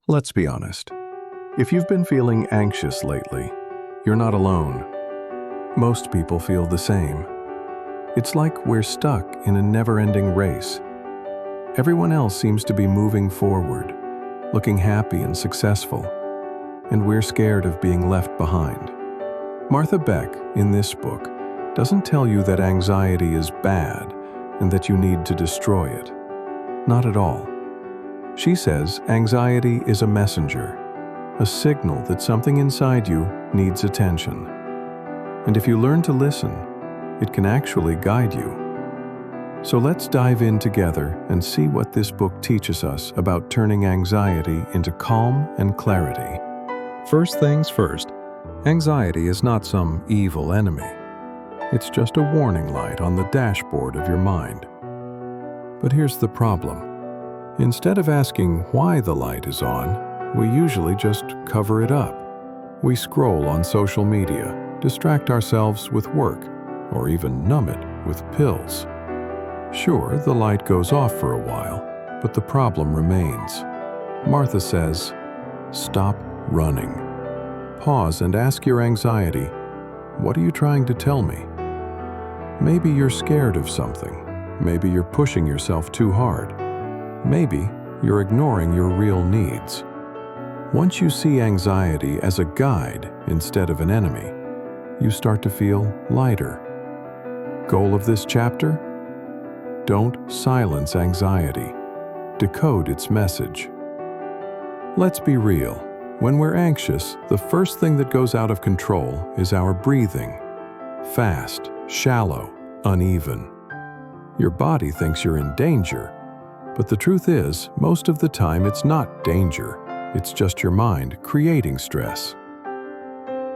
Let's be honest. If you've been feeling anxious lately, you're not alone. Most people feel the same. It's like we're stuck in a never-ending race. Everyone else seems to be moving forward, looking happy and successful, and we're scared of being left behind. Martha Beck, in this book, doesn't tell you that anxiety is bad and that you need to destroy it. Not at all. She says anxiety is a messenger, a signal that something inside you needs attention. And if you learn to listen, it can actually guide you. So let's dive in together and see what this book teaches us about turning anxiety into calm and clarity. First things first, anxiety is not some evil enemy. It's just a warning light on the dashboard of your mind. But here's the problem. Instead of asking why the light is on, we usually just cover it up. We scroll on social media, distract ourselves with work, or even numb it with pills. Sure, the light goes off for a while, but the problem remains. Martha says, stop running. Pause and ask your anxiety, what are you trying to tell me? Maybe you're scared of something. Maybe you're pushing yourself too hard. Maybe you're ignoring your real needs. Once you see anxiety as a guide instead of an enemy, you start to feel lighter. Goal of this chapter? Don't silence anxiety. Decode its message. Let's be real. When we're anxious, the first thing that goes out of control is our breathing. Fast, shallow, uneven. Your body thinks you're in danger, but the truth is, most of the time it's not danger. It's just your mind creating stress.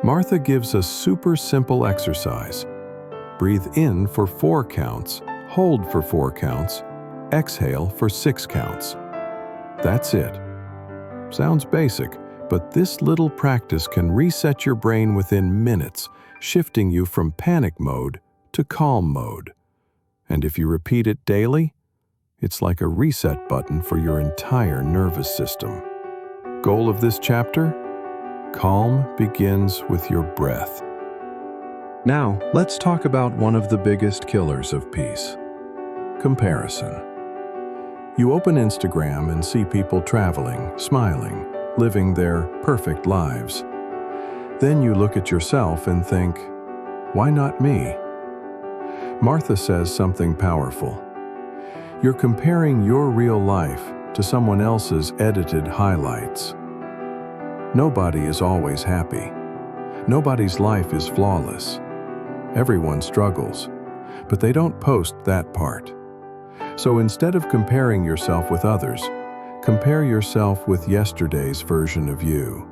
Martha gives a super simple exercise. Breathe in for 4 counts, hold for 4 counts, exhale for 6 counts. That's it. Sounds basic, but this little practice can reset your brain within minutes, shifting you from panic mode to calm mode. And if you repeat it daily, it's like a reset button for your entire nervous system. Goal of this chapter? Calm begins with your breath. Now, let's talk about one of the biggest killers of peace: comparison. You open Instagram and see people traveling, smiling, living their perfect lives. Then you look at yourself and think, why not me? Martha says something powerful. You're comparing your real life to someone else's edited highlights. Nobody is always happy. Nobody's life is flawless. Everyone struggles, but they don't post that part. So instead of comparing yourself with others, compare yourself with yesterday's version of you.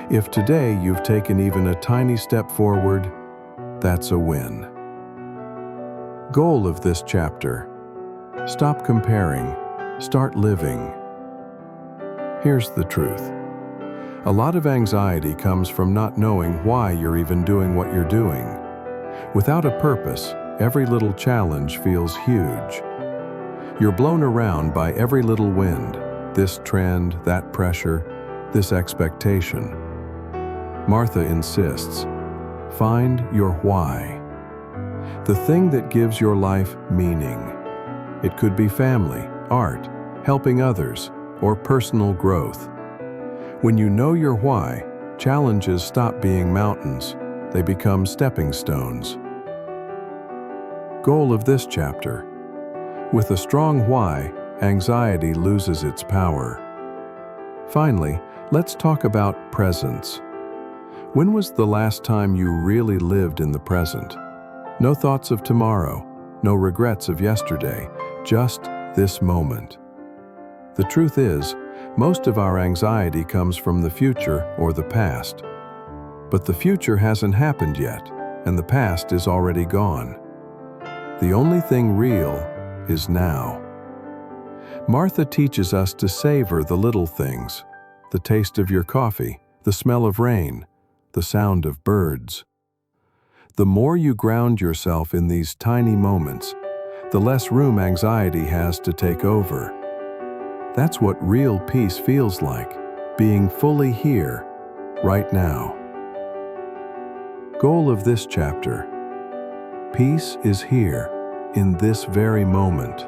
If today you've taken even a tiny step forward, that's a win. Goal of this chapter: stop comparing, start living. Here's the truth. A lot of anxiety comes from not knowing why you're even doing what you're doing. Without a purpose, every little challenge feels huge. You're blown around by every little wind, this trend, that pressure, this expectation. Martha insists, find your why. The thing that gives your life meaning. It could be family, art, helping others, or personal growth. When you know your why, challenges stop being mountains. They become stepping stones. Goal of this chapter: with a strong why, anxiety loses its power. Finally, let's talk about presence. When was the last time you really lived in the present? No thoughts of tomorrow, no regrets of yesterday, just this moment. The truth is, most of our anxiety comes from the future or the past. But the future hasn't happened yet, and the past is already gone. The only thing real is now. Martha teaches us to savor the little things: the taste of your coffee, the smell of rain, the sound of birds. The more you ground yourself in these tiny moments, the less room anxiety has to take over. That's what real peace feels like, being fully here, right now. Goal of this chapter: peace is here, in this very moment.